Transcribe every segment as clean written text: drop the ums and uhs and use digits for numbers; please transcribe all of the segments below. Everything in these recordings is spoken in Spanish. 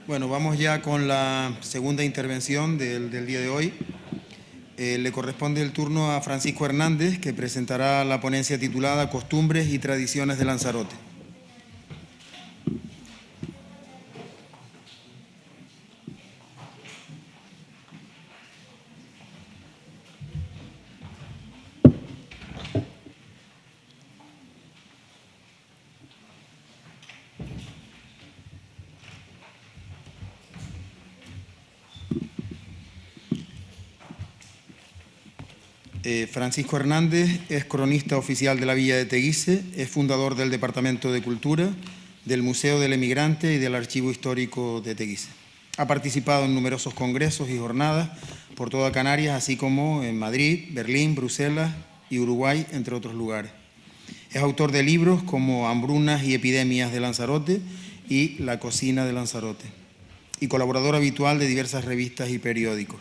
Bueno, vamos ya con la segunda intervención del día de hoy. Le corresponde el turno a Francisco Hernández, que presentará la ponencia titulada Costumbres y Tradiciones de Lanzarote. Francisco Hernández es cronista oficial de la Villa de Teguise, es fundador del Departamento de Cultura, del Museo del Emigrante y del Archivo Histórico de Teguise. Ha participado en numerosos congresos y jornadas por toda Canarias, así como en Madrid, Berlín, Bruselas y Uruguay, entre otros lugares. Es autor de libros como Hambrunas y epidemias de Lanzarote y La cocina de Lanzarote, y colaborador habitual de diversas revistas y periódicos.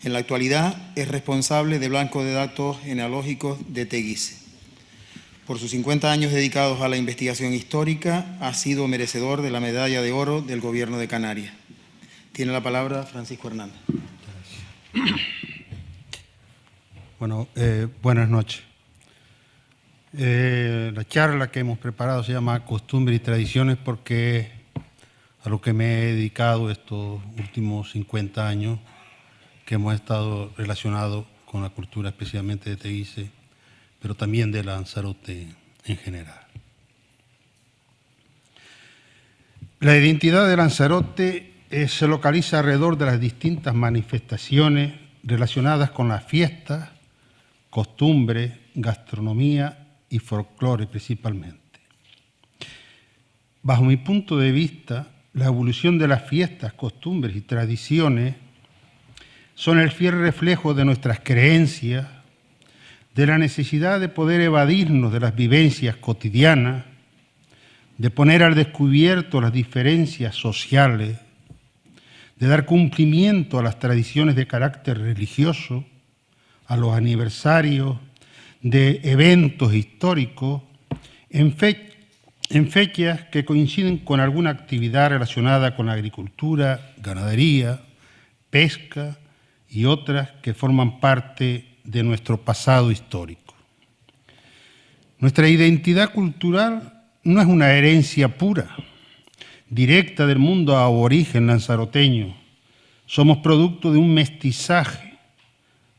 En la actualidad es responsable de Banco de Datos Genealógicos de Teguise. Por sus 50 años dedicados a la investigación histórica, ha sido merecedor de la Medalla de Oro del Gobierno de Canarias. Tiene la palabra Francisco Hernández. Bueno, buenas noches. La charla que hemos preparado se llama Costumbres y Tradiciones porque a lo que me he dedicado estos últimos 50 años, que hemos estado relacionados con la cultura especialmente de Teguise, pero también de Lanzarote en general. La identidad de Lanzarote se localiza alrededor de las distintas manifestaciones relacionadas con las fiestas, costumbres, gastronomía y folclore principalmente. Bajo mi punto de vista, la evolución de las fiestas, costumbres y tradiciones son el fiel reflejo de nuestras creencias, de la necesidad de poder evadirnos de las vivencias cotidianas, de poner al descubierto las diferencias sociales, de dar cumplimiento a las tradiciones de carácter religioso, a los aniversarios de eventos históricos, en fechas que coinciden con alguna actividad relacionada con la agricultura, ganadería, pesca y otras que forman parte de nuestro pasado histórico. Nuestra identidad cultural no es una herencia pura, directa del mundo aborigen lanzaroteño. Somos producto de un mestizaje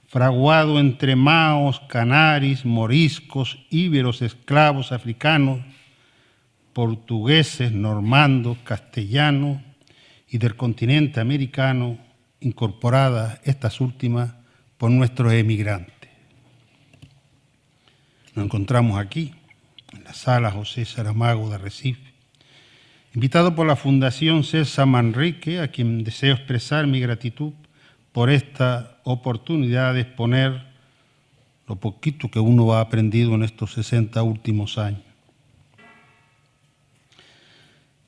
fraguado entre maos, canaris, moriscos, íberos, esclavos africanos, portugueses, normandos, castellanos y del continente americano, incorporadas estas últimas por nuestros emigrantes. Nos encontramos aquí, en la Sala José Saramago de Arrecife, invitado por la Fundación César Manrique, a quien deseo expresar mi gratitud por esta oportunidad de exponer lo poquito que uno ha aprendido en estos 60 últimos años.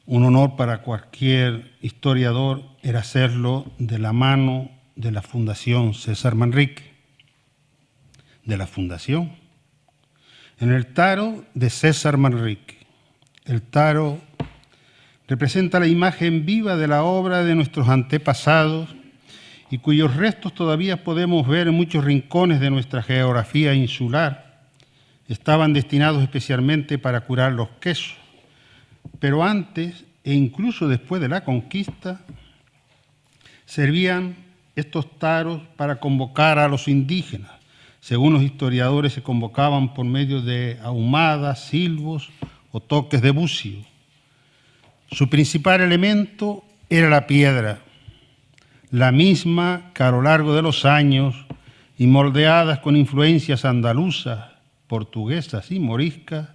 Un honor para cualquier historiador era hacerlo de la mano de la Fundación César Manrique, de la Fundación. En el taro de César Manrique, el taro representa la imagen viva de la obra de nuestros antepasados y cuyos restos todavía podemos ver en muchos rincones de nuestra geografía insular. Estaban destinados especialmente para curar los quesos, pero antes e incluso después de la conquista, servían estos taros para convocar a los indígenas. Según los historiadores, se convocaban por medio de ahumadas, silbos o toques de bucio. Su principal elemento era la piedra, la misma que a lo largo de los años, y moldeadas con influencias andaluzas, portuguesas y moriscas,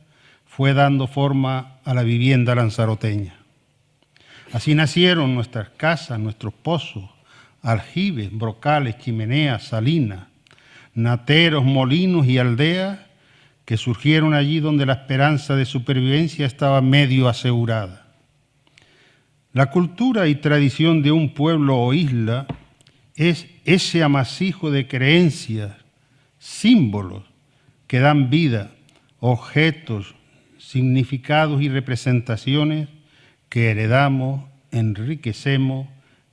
fue dando forma a la vivienda lanzaroteña. Así nacieron nuestras casas, nuestros pozos, aljibes, brocales, chimeneas, salinas, nateros, molinos y aldeas que surgieron allí donde la esperanza de supervivencia estaba medio asegurada. La cultura y tradición de un pueblo o isla es ese amasijo de creencias, símbolos que dan vida, objetos, significados y representaciones que heredamos enriquecemos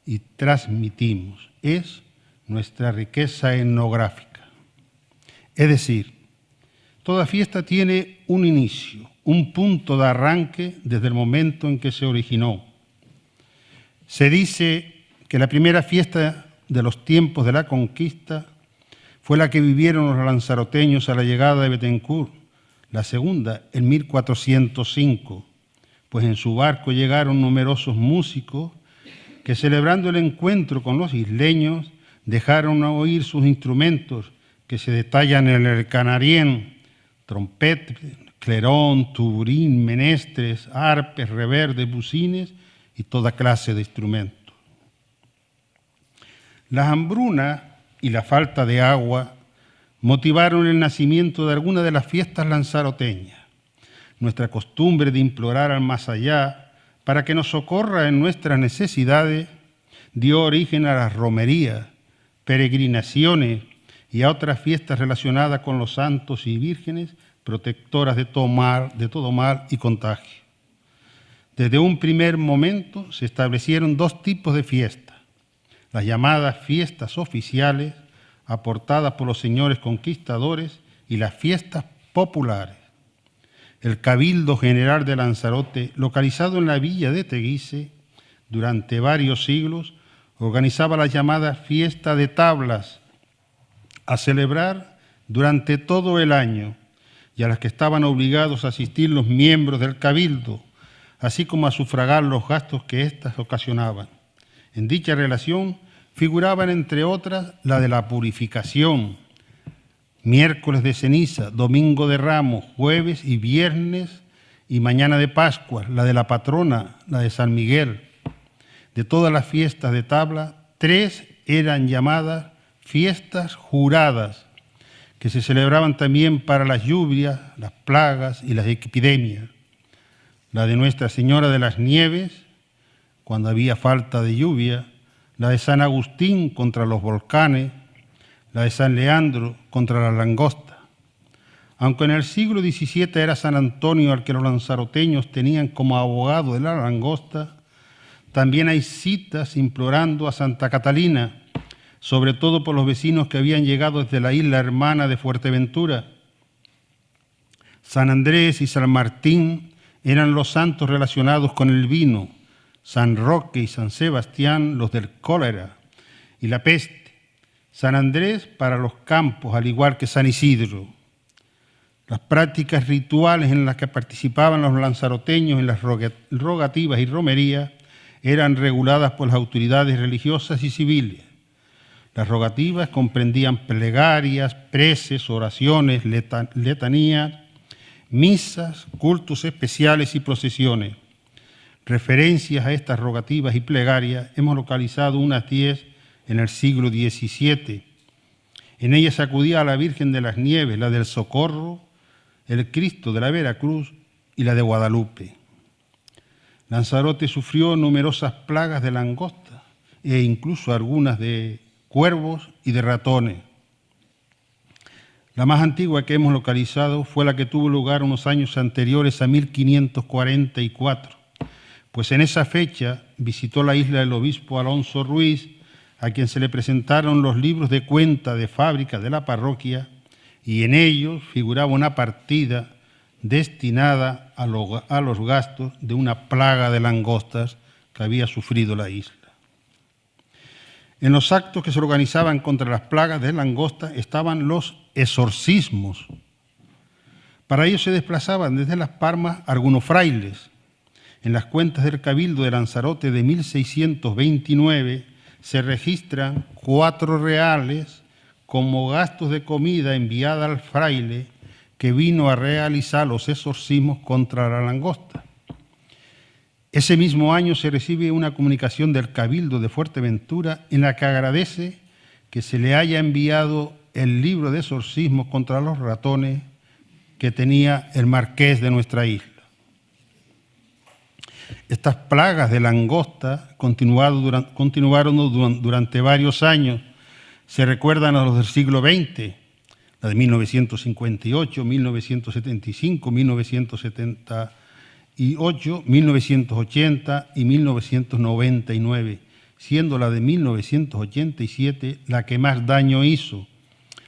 y transmitimos. Es nuestra riqueza etnográfica. Es decir, toda fiesta tiene un inicio, un punto de arranque desde el momento en que se originó. Se dice que la primera fiesta de los tiempos de la conquista fue la que vivieron los lanzaroteños a la llegada de Bethencourt, la segunda en 1405, pues en su barco llegaron numerosos músicos que, celebrando el encuentro con los isleños, dejaron oír sus instrumentos que se detallan en el canarién: trompeta, clerón, tuburín, menestres, arpes, reverdes, bucines y toda clase de instrumentos. Las hambrunas y la falta de agua motivaron el nacimiento de algunas de las fiestas lanzaroteñas. Nuestra costumbre de implorar al más allá para que nos socorra en nuestras necesidades dio origen a las romerías, peregrinaciones y a otras fiestas relacionadas con los santos y vírgenes protectoras de todo mal y contagio. Desde un primer momento se establecieron dos tipos de fiestas: las llamadas fiestas oficiales, aportadas por los señores conquistadores, y las fiestas populares. El Cabildo General de Lanzarote, localizado en la villa de Teguise, durante varios siglos, organizaba la llamada fiesta de tablas, a celebrar durante todo el año, y a las que estaban obligados a asistir los miembros del Cabildo, así como a sufragar los gastos que éstas ocasionaban. En dicha relación figuraban, entre otras, la de la purificación, miércoles de ceniza, domingo de Ramos, jueves y viernes y mañana de Pascua, la de la patrona, la de San Miguel. De todas las fiestas de tabla, 3 eran llamadas fiestas juradas, que se celebraban también para las lluvias, las plagas y las epidemias. La de Nuestra Señora de las Nieves, cuando había falta de lluvia; la de San Agustín contra los volcanes; la de San Leandro contra la langosta. Aunque en el siglo XVII era San Antonio al que los lanzaroteños tenían como abogado de la langosta, también hay citas implorando a Santa Catalina, sobre todo por los vecinos que habían llegado desde la isla hermana de Fuerteventura. San Andrés y San Martín eran los santos relacionados con el vino, San Roque y San Sebastián los del cólera y la peste, San Andrés para los campos, al igual que San Isidro. Las prácticas rituales en las que participaban los lanzaroteños en las rogativas y romerías eran reguladas por las autoridades religiosas y civiles. Las rogativas comprendían plegarias, preces, oraciones, letanías, misas, cultos especiales y procesiones. Referencias a estas rogativas y plegarias hemos localizado unas 10 en el siglo XVII. En ellas se acudía a la Virgen de las Nieves, la del Socorro, el Cristo de la Veracruz y la de Guadalupe. Lanzarote sufrió numerosas plagas de langosta e incluso algunas de cuervos y de ratones. La más antigua que hemos localizado fue la que tuvo lugar unos años anteriores a 1544, pues en esa fecha visitó la isla el obispo Alonso Ruiz, a quien se le presentaron los libros de cuenta de fábrica de la parroquia, y en ellos figuraba una partida destinada a los gastos de una plaga de langostas que había sufrido la isla. En los actos que se organizaban contra las plagas de langosta estaban los exorcismos. Para ello se desplazaban desde Las Palmas algunos frailes. En las cuentas del Cabildo de Lanzarote de 1629 se registran 4 reales como gastos de comida enviada al fraile que vino a realizar los exorcismos contra la langosta. Ese mismo año se recibe una comunicación del Cabildo de Fuerteventura en la que agradece que se le haya enviado el libro de exorcismos contra los ratones que tenía el marqués de nuestra isla. Estas plagas de langosta continuaron durante varios años. Se recuerdan a los del siglo XX, la de 1958, 1975, 1976 1980 y 1999, siendo la de 1987 la que más daño hizo.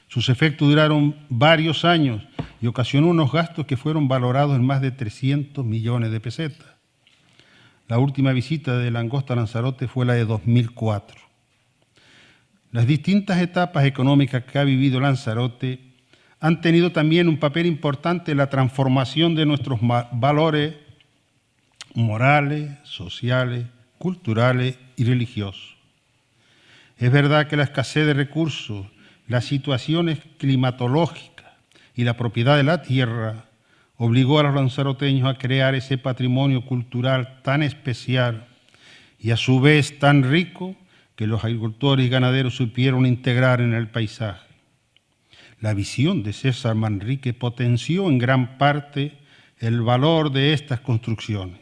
Sus efectos duraron varios años y ocasionó unos gastos que fueron valorados en más de 300 millones de pesetas. La última visita de Langosta a Lanzarote fue la de 2004. Las distintas etapas económicas que ha vivido Lanzarote han tenido también un papel importante en la transformación de nuestros valores morales, sociales, culturales y religiosos. Es verdad que la escasez de recursos, las situaciones climatológicas y la propiedad de la tierra obligó a los lanzaroteños a crear ese patrimonio cultural tan especial y a su vez tan rico que los agricultores y ganaderos supieron integrar en el paisaje. La visión de César Manrique potenció en gran parte el valor de estas construcciones.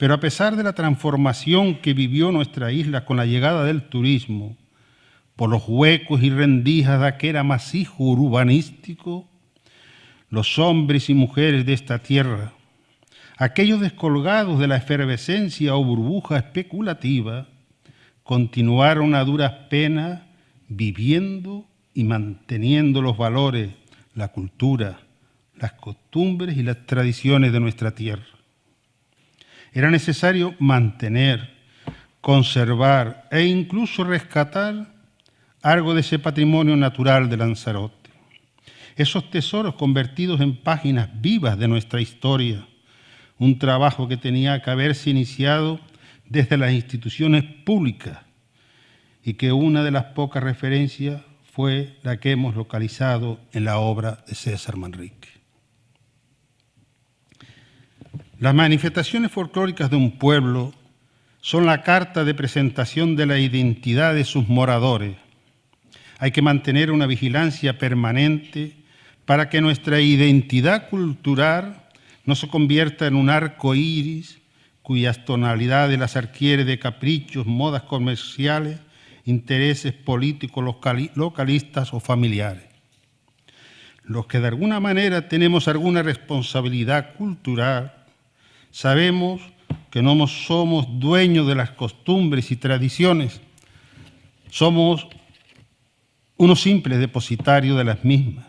Pero a pesar de la transformación que vivió nuestra isla con la llegada del turismo, por los huecos y rendijas de aquel amasijo urbanístico, los hombres y mujeres de esta tierra, aquellos descolgados de la efervescencia o burbuja especulativa, continuaron a duras penas viviendo y manteniendo los valores, la cultura, las costumbres y las tradiciones de nuestra tierra. Era necesario mantener, conservar e incluso rescatar algo de ese patrimonio natural de Lanzarote. Esos tesoros convertidos en páginas vivas de nuestra historia, un trabajo que tenía que haberse iniciado desde las instituciones públicas y que una de las pocas referencias fue la que hemos localizado en la obra de César Manrique. Las manifestaciones folclóricas de un pueblo son la carta de presentación de la identidad de sus moradores. Hay que mantener una vigilancia permanente para que nuestra identidad cultural no se convierta en un arco iris cuyas tonalidades las adquiere de caprichos, modas comerciales, intereses políticos localistas o familiares. Los que de alguna manera tenemos alguna responsabilidad cultural, sabemos que no somos dueños de las costumbres y tradiciones, somos unos simples depositarios de las mismas,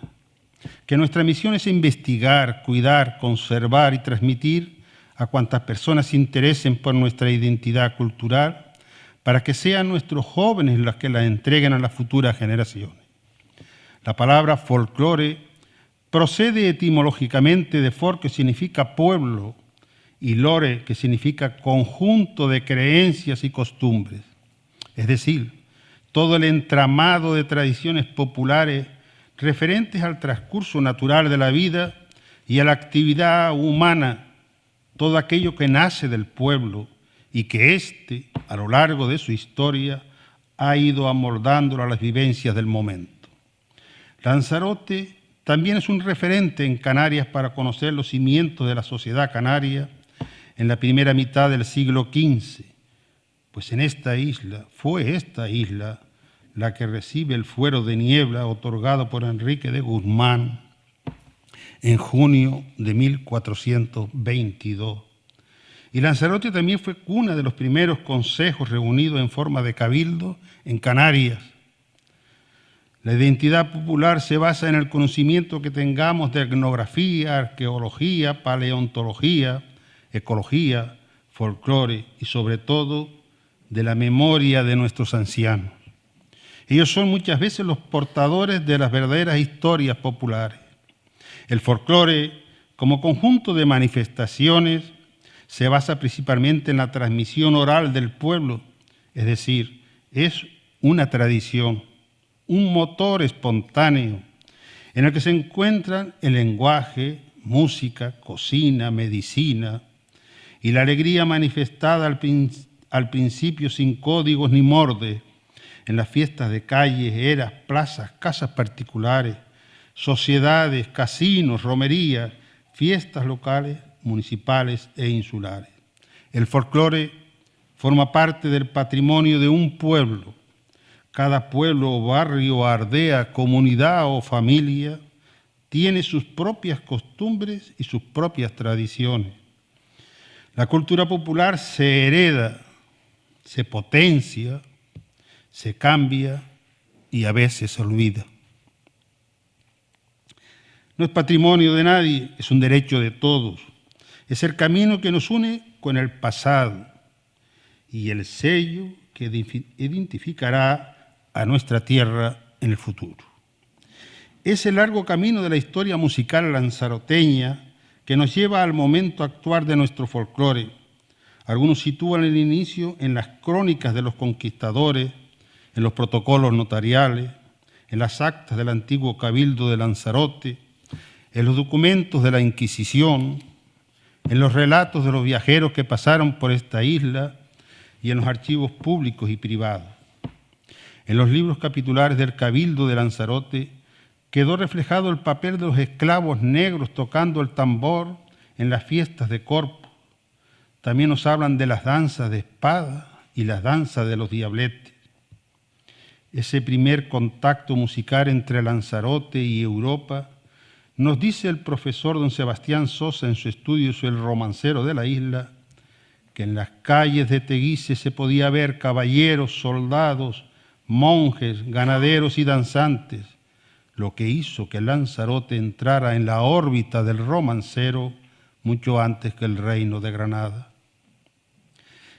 que nuestra misión es investigar, cuidar, conservar y transmitir a cuantas personas se interesen por nuestra identidad cultural, para que sean nuestros jóvenes los que la entreguen a las futuras generaciones. La palabra folclore procede etimológicamente de for, que significa pueblo, y lore, que significa conjunto de creencias y costumbres, es decir, todo el entramado de tradiciones populares referentes al transcurso natural de la vida y a la actividad humana, todo aquello que nace del pueblo y que éste, a lo largo de su historia, ha ido amoldándolo a las vivencias del momento. Lanzarote también es un referente en Canarias para conocer los cimientos de la sociedad canaria en la primera mitad del siglo XV, pues fue esta isla la que recibe el fuero de niebla otorgado por Enrique de Guzmán en junio de 1422. Y Lanzarote también fue cuna de los primeros consejos reunidos en forma de cabildo en Canarias. La identidad popular se basa en el conocimiento que tengamos de etnografía, arqueología, paleontología, ecología, folclore y sobre todo de la memoria de nuestros ancianos. Ellos son muchas veces los portadores de las verdaderas historias populares. El folclore, como conjunto de manifestaciones, se basa principalmente en la transmisión oral del pueblo, es decir, es una tradición, un motor espontáneo en el que se encuentran el lenguaje, música, cocina, medicina y la alegría manifestada al principio sin códigos ni mordes, en las fiestas de calles, eras, plazas, casas particulares, sociedades, casinos, romerías, fiestas locales, municipales e insulares. El folclore forma parte del patrimonio de un pueblo. Cada pueblo o barrio, aldea, comunidad o familia tiene sus propias costumbres y sus propias tradiciones. La cultura popular se hereda, se potencia, se cambia y a veces se olvida. No es patrimonio de nadie, es un derecho de todos. Es el camino que nos une con el pasado y el sello que identificará a nuestra tierra en el futuro. Es el largo camino de la historia musical lanzaroteña que nos lleva al momento actual de nuestro folclore. Algunos sitúan el inicio en las crónicas de los conquistadores, en los protocolos notariales, en las actas del antiguo cabildo de Lanzarote, en los documentos de la Inquisición, en los relatos de los viajeros que pasaron por esta isla y en los archivos públicos y privados. En los libros capitulares del cabildo de Lanzarote quedó reflejado el papel de los esclavos negros tocando el tambor en las fiestas de Corpus. También nos hablan de las danzas de espada y las danzas de los diabletes. Ese primer contacto musical entre Lanzarote y Europa, nos dice el profesor don Sebastián Sosa en su estudio sobre el romancero de la isla, que en las calles de Teguise se podía ver caballeros, soldados, monjes, ganaderos y danzantes, lo que hizo que Lanzarote entrara en la órbita del romancero mucho antes que el reino de Granada.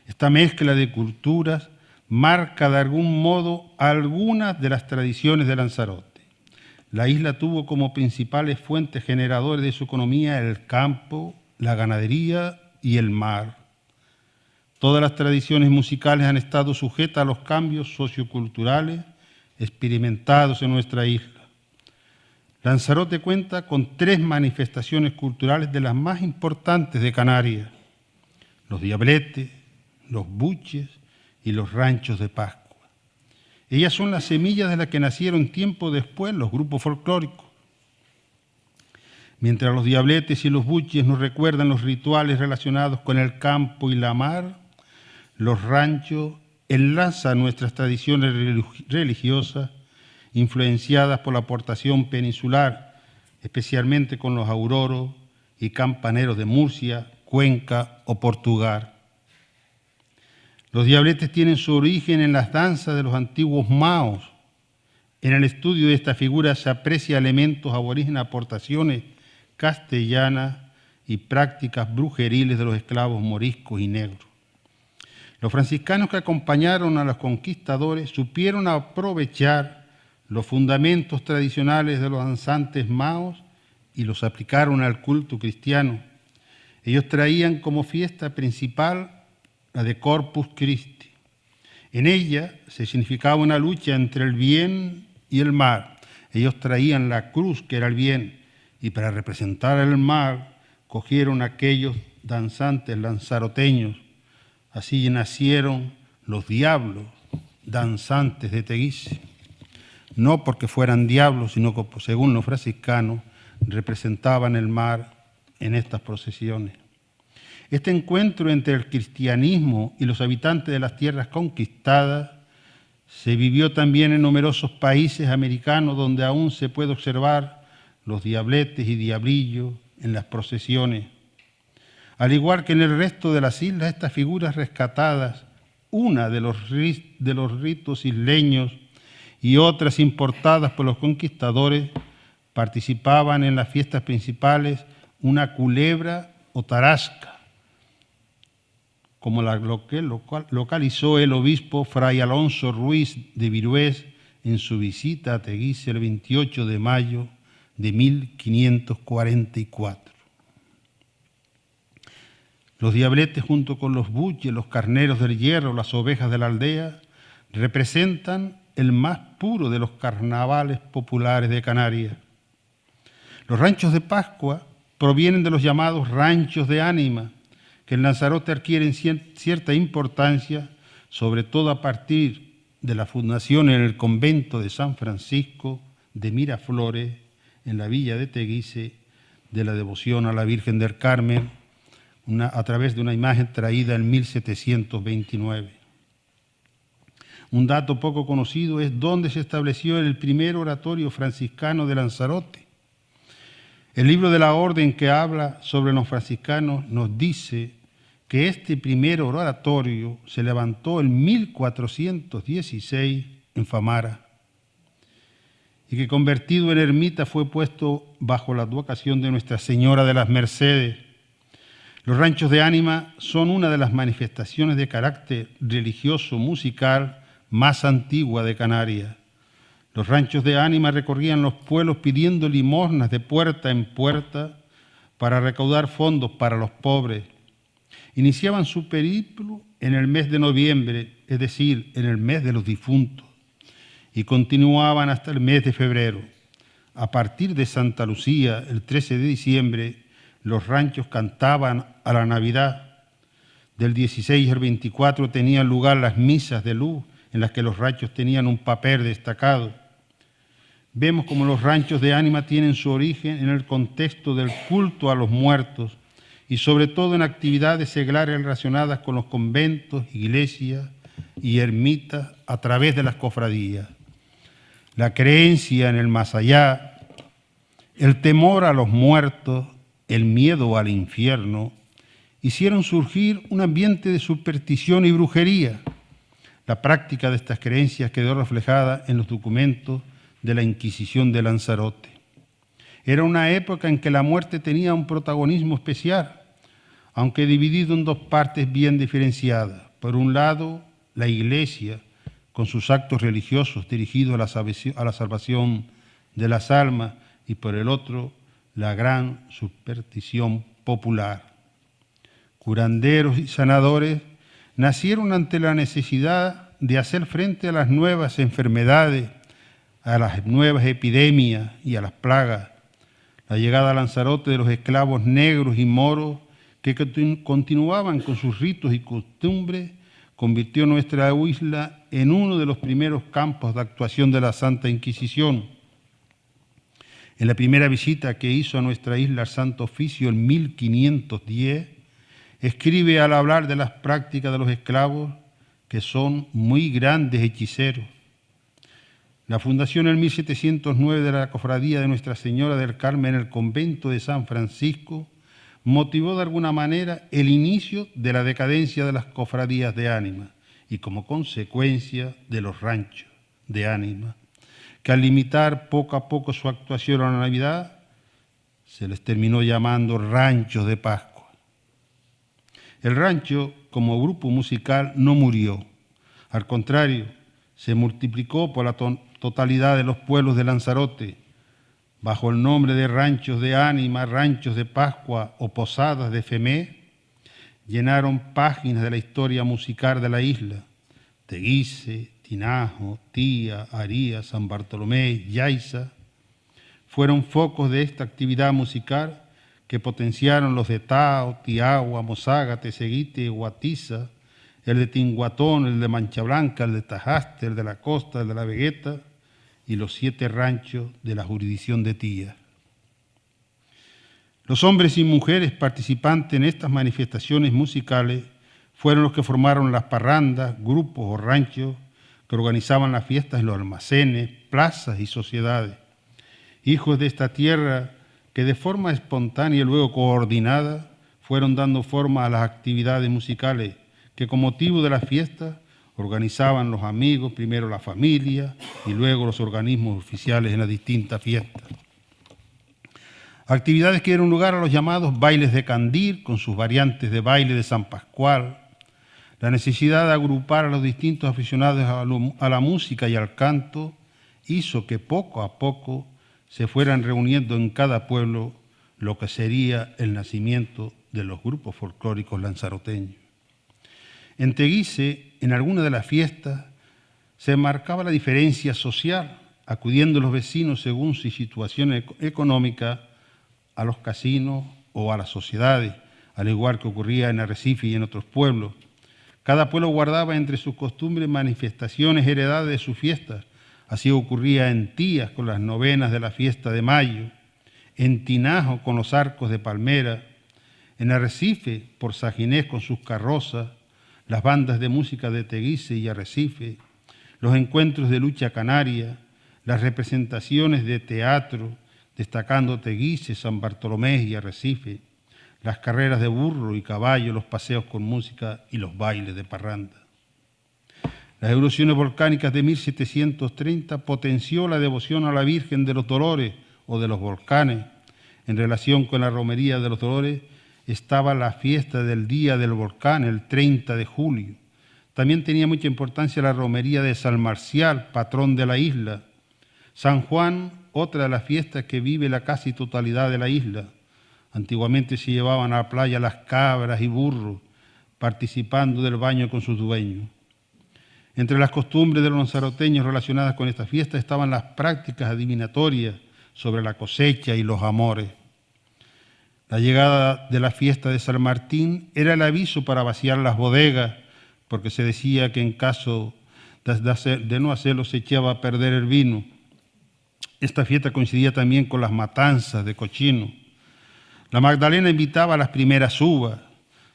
Esta mezcla de culturas marca de algún modo algunas de las tradiciones de Lanzarote. La isla tuvo como principales fuentes generadoras de su economía el campo, la ganadería y el mar. Todas las tradiciones musicales han estado sujetas a los cambios socioculturales experimentados en nuestra isla. Lanzarote cuenta con 3 manifestaciones culturales de las más importantes de Canarias: los diabletes, los buches y los ranchos de Pascua. Ellas son las semillas de las que nacieron tiempo después los grupos folclóricos. Mientras los diabletes y los buches nos recuerdan los rituales relacionados con el campo y la mar, los ranchos enlazan nuestras tradiciones religiosas influenciadas por la aportación peninsular, especialmente con los auroros y campaneros de Murcia, Cuenca o Portugal. Los diabletes tienen su origen en las danzas de los antiguos maos. En el estudio de esta figura se aprecia elementos aborígenes, aportaciones castellanas y prácticas brujeriles de los esclavos moriscos y negros. Los franciscanos que acompañaron a los conquistadores supieron aprovechar los fundamentos tradicionales de los danzantes maos y los aplicaron al culto cristiano. Ellos traían como fiesta principal la de Corpus Christi. En ella se significaba una lucha entre el bien y el mal. Ellos traían la cruz, que era el bien, y para representar el mal cogieron aquellos danzantes lanzaroteños. Así nacieron los diablos danzantes de Teguise. No porque fueran diablos, sino que, según los franciscanos, representaban el mar en estas procesiones. Este encuentro entre el cristianismo y los habitantes de las tierras conquistadas se vivió también en numerosos países americanos donde aún se puede observar los diabletes y diablillos en las procesiones. Al igual que en el resto de las islas, estas figuras rescatadas, una de los ritos isleños y otras importadas por los conquistadores, participaban en las fiestas principales una culebra o tarasca, como lo que localizó el obispo Fray Alonso Ruiz de Virués en su visita a Teguise el 28 de mayo de 1544. Los diabletes, junto con los buches, los carneros del hierro, las ovejas de la aldea, representan el más puro de los carnavales populares de Canarias. Los ranchos de Pascua provienen de los llamados ranchos de ánima, que en Lanzarote adquieren cierta importancia, sobre todo a partir de la fundación en el convento de San Francisco de Miraflores, en la villa de Teguise, de la devoción a la Virgen del Carmen, a través de una imagen traída en 1729. Un dato poco conocido es dónde se estableció el primer oratorio franciscano de Lanzarote. El libro de la orden que habla sobre los franciscanos nos dice que este primer oratorio se levantó en 1416 en Famara y que convertido en ermita fue puesto bajo la advocación de Nuestra Señora de las Mercedes. Los ranchos de ánima son una de las manifestaciones de carácter religioso musical más antigua de Canarias. Los ranchos de ánima recorrían los pueblos pidiendo limosnas de puerta en puerta para recaudar fondos para los pobres. Iniciaban su periplo en el mes de noviembre, es decir, en el mes de los difuntos, y continuaban hasta el mes de febrero. A partir de Santa Lucía, el 13 de diciembre, los ranchos cantaban a la Navidad. Del 16 al 24 tenían lugar las misas de luz, en las que los ranchos tenían un papel destacado. Vemos como los ranchos de ánima tienen su origen en el contexto del culto a los muertos y sobre todo en actividades seglares relacionadas con los conventos, iglesias y ermitas a través de las cofradías. La creencia en el más allá, el temor a los muertos, el miedo al infierno, hicieron surgir un ambiente de superstición y brujería. La práctica de estas creencias quedó reflejada en los documentos de la Inquisición de Lanzarote. Era una época en que la muerte tenía un protagonismo especial, aunque dividido en dos partes bien diferenciadas. Por un lado, la Iglesia, con sus actos religiosos dirigidos a la salvación de las almas, y por el otro, la gran superstición popular. Curanderos y sanadores nacieron ante la necesidad de hacer frente a las nuevas enfermedades, a las nuevas epidemias y a las plagas. La llegada a Lanzarote de los esclavos negros y moros que continuaban con sus ritos y costumbres convirtió nuestra isla en uno de los primeros campos de actuación de la Santa Inquisición. En la primera visita que hizo a nuestra isla el Santo Oficio en 1510, escribe al hablar de las prácticas de los esclavos que son muy grandes hechiceros. La fundación en 1709 de la Cofradía de Nuestra Señora del Carmen en el convento de San Francisco motivó de alguna manera el inicio de la decadencia de las cofradías de ánima y como consecuencia de los ranchos de ánima, que al limitar poco a poco su actuación a la Navidad, se les terminó llamando ranchos de Pascua. El rancho, como grupo musical, no murió. Al contrario, se multiplicó por la totalidad de los pueblos de Lanzarote, bajo el nombre de ranchos de ánima, ranchos de Pascua o posadas de Femé, llenaron páginas de la historia musical de la isla. Teguise, Tinajo, Tía, Aría, San Bartolomé, Yaiza, fueron focos de esta actividad musical que potenciaron los de Tao, Tiagua, Mozaga, Teseguite, Guatiza, el de Tinguatón, el de Mancha Blanca, el de Tajaste, el de la Costa, el de la Vegueta y los 7 ranchos de la jurisdicción de Tía. Los hombres y mujeres participantes en estas manifestaciones musicales fueron los que formaron las parrandas, grupos o ranchos que organizaban las fiestas en los almacenes, plazas y sociedades. Hijos de esta tierra que de forma espontánea y luego coordinada fueron dando forma a las actividades musicales que con motivo de las fiestas organizaban los amigos, primero la familia y luego los organismos oficiales en las distintas fiestas. Actividades que dieron lugar a los llamados bailes de candil, con sus variantes de baile de San Pascual. La necesidad de agrupar a los distintos aficionados a la música y al canto hizo que poco a poco se fueran reuniendo en cada pueblo lo que sería el nacimiento de los grupos folclóricos lanzaroteños. En Teguise, en alguna de las fiestas, se marcaba la diferencia social, acudiendo los vecinos según su situación económica a los casinos o a las sociedades, al igual que ocurría en Arrecife y en otros pueblos. Cada pueblo guardaba entre sus costumbres manifestaciones heredadas de sus fiestas. Así ocurría en Tías con las novenas de la fiesta de mayo, en Tinajo con los arcos de palmera, en Arrecife por Saginés con sus carrozas, las bandas de música de Teguise y Arrecife, los encuentros de lucha canaria, las representaciones de teatro, destacando Teguise, San Bartolomé y Arrecife, las carreras de burro y caballo, los paseos con música y los bailes de parranda. Las erupciones volcánicas de 1730 potenció la devoción a la Virgen de los Dolores o de los volcanes. En relación con la romería de los Dolores estaba la fiesta del Día del Volcán, el 30 de julio. También tenía mucha importancia la romería de San Marcial, patrón de la isla. San Juan, otra de las fiestas que vive la casi totalidad de la isla. Antiguamente se llevaban a la playa las cabras y burros, participando del baño con sus dueños. Entre las costumbres de los lanzaroteños relacionadas con esta fiesta estaban las prácticas adivinatorias sobre la cosecha y los amores. La llegada de la fiesta de San Martín era el aviso para vaciar las bodegas, porque se decía que en caso de no hacerlo se echaba a perder el vino. Esta fiesta coincidía también con las matanzas de cochinos. La Magdalena invitaba a las primeras uvas.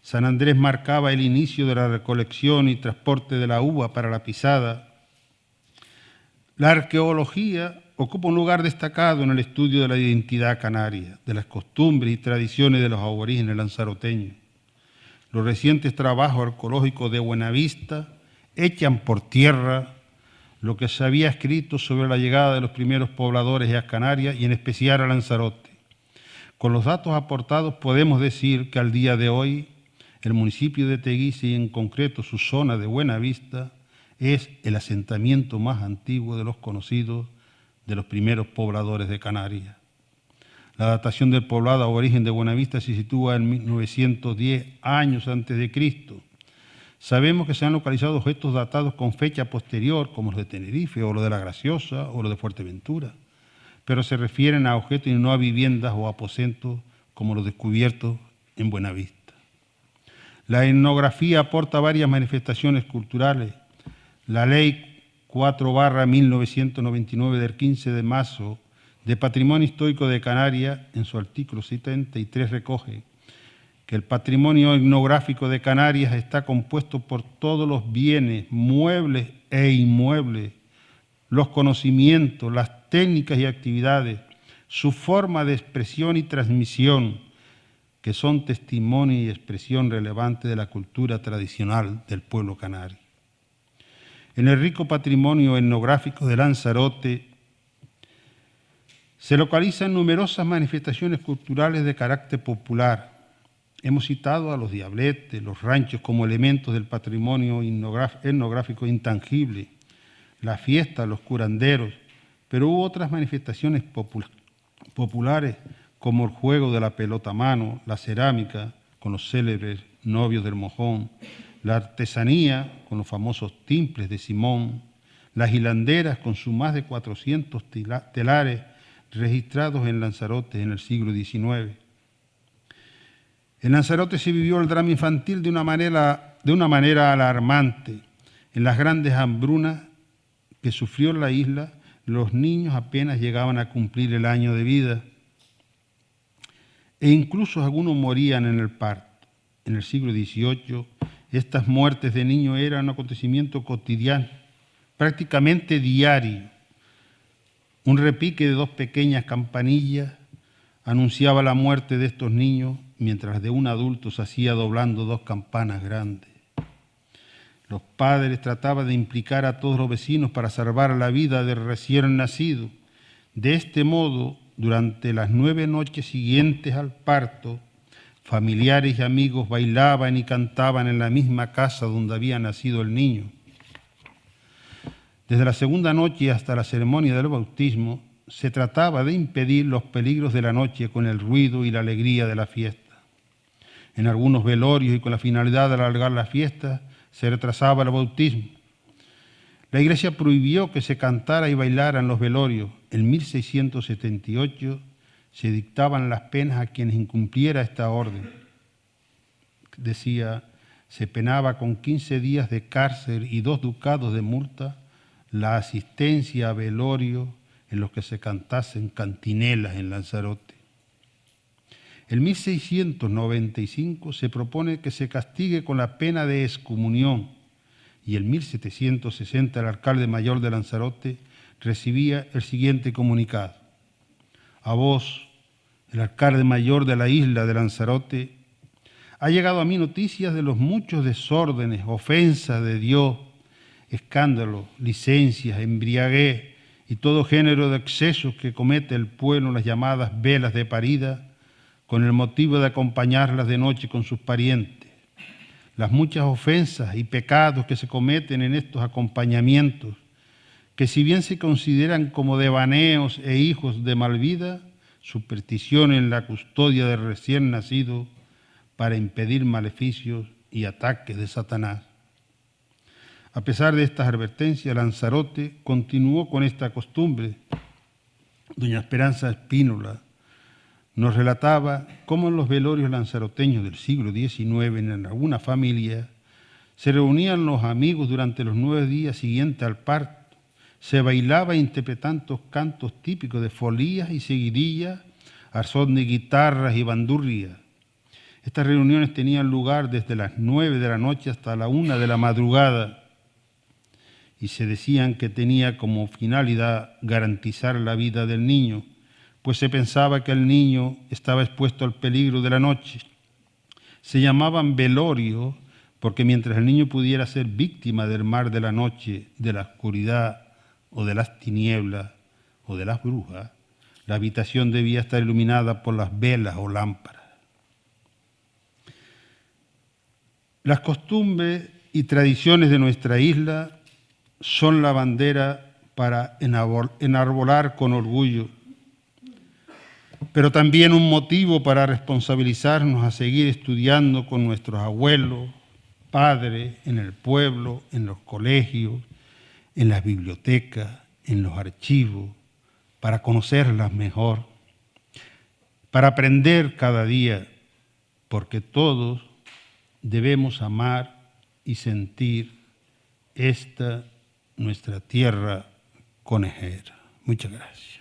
San Andrés marcaba el inicio de la recolección y transporte de la uva para la pisada. La arqueología ocupa un lugar destacado en el estudio de la identidad canaria, de las costumbres y tradiciones de los aborígenes lanzaroteños. Los recientes trabajos arqueológicos de Buenavista echan por tierra lo que se había escrito sobre la llegada de los primeros pobladores a Canarias y en especial a Lanzarote. Con los datos aportados podemos decir que al día de hoy el municipio de Teguise y en concreto su zona de Buenavista es el asentamiento más antiguo de los conocidos de los primeros pobladores de Canarias. La datación del poblado aborigen de Buenavista se sitúa en 1910 años antes de Cristo. Sabemos que se han localizado objetos datados con fecha posterior, como los de Tenerife o los de La Graciosa o los de Fuerteventura, pero se refieren a objetos y no a viviendas o aposentos como los descubiertos en Buenavista. La etnografía aporta varias manifestaciones culturales. La Ley 4/1999 del 15 de marzo de Patrimonio Histórico de Canarias, en su artículo 73, recoge que el patrimonio etnográfico de Canarias está compuesto por todos los bienes, muebles e inmuebles, los conocimientos, las técnicas y actividades, su forma de expresión y transmisión, que son testimonio y expresión relevante de la cultura tradicional del pueblo canario. En el rico patrimonio etnográfico de Lanzarote se localizan numerosas manifestaciones culturales de carácter popular. Hemos citado a los diabletes, los ranchos como elementos del patrimonio etnográfico intangible, la fiesta, los curanderos, pero hubo otras manifestaciones populares como el juego de la pelota a mano, la cerámica con los célebres novios del mojón, la artesanía con los famosos timples de Simón, las hilanderas con sus más de 400 telares registrados en Lanzarote en el siglo XIX. En Lanzarote se vivió el drama infantil de una manera alarmante. En las grandes hambrunas que sufrió la isla, los niños apenas llegaban a cumplir el año de vida e incluso algunos morían en el parto. En el siglo XVIII, estas muertes de niños eran un acontecimiento cotidiano, prácticamente diario. Un repique de 2 pequeñas campanillas anunciaba la muerte de estos niños, mientras de un adulto se hacía doblando 2 campanas grandes. Los padres trataban de implicar a todos los vecinos para salvar la vida del recién nacido. De este modo, durante las 9 noches siguientes al parto, familiares y amigos bailaban y cantaban en la misma casa donde había nacido el niño. Desde la segunda noche hasta la ceremonia del bautismo, se trataba de impedir los peligros de la noche con el ruido y la alegría de la fiesta. En algunos velorios y con la finalidad de alargar la fiesta, se retrasaba el bautismo. La Iglesia prohibió que se cantara y bailara en los velorios. En 1678 se dictaban las penas a quienes incumpliera esta orden. Decía, se penaba con 15 días de cárcel y 2 ducados de multa la asistencia a velorios en los que se cantasen cantinelas en Lanzarote. En 1695 se propone que se castigue con la pena de excomunión y en 1760 el alcalde mayor de Lanzarote recibía el siguiente comunicado. A vos, el alcalde mayor de la isla de Lanzarote, Ha llegado a mí noticias de los muchos desórdenes, ofensas de Dios, escándalos, licencias, embriaguez y todo género de excesos que comete el pueblo en las llamadas velas de parida, con el motivo de acompañarlas de noche con sus parientes. Las muchas ofensas y pecados que se cometen en estos acompañamientos, que si bien se consideran como devaneos e hijos de malvida, superstición en la custodia del recién nacido para impedir maleficios y ataques de Satanás. A pesar de estas advertencias, Lanzarote continuó con esta costumbre. Doña Esperanza Espínola nos relataba cómo en los velorios lanzaroteños del siglo XIX, en alguna familia, se reunían los amigos durante los 9 días siguientes al parto, se bailaba interpretando cantos típicos de folías y seguidillas, al son de guitarras y bandurrias. Estas reuniones tenían lugar desde las 9 de la noche hasta la 1 de la madrugada y se decían que tenía como finalidad garantizar la vida del niño, pues se pensaba que el niño estaba expuesto al peligro de la noche. Se llamaban velorio porque mientras el niño pudiera ser víctima del mar de la noche, de la oscuridad o de las tinieblas o de las brujas, la habitación debía estar iluminada por las velas o lámparas. Las costumbres y tradiciones de nuestra isla son la bandera para enarbolar con orgullo, pero también un motivo para responsabilizarnos a seguir estudiando con nuestros abuelos, padres, en el pueblo, en los colegios, en las bibliotecas, en los archivos, para conocerlas mejor, para aprender cada día, porque todos debemos amar y sentir esta nuestra tierra conejera. Muchas gracias.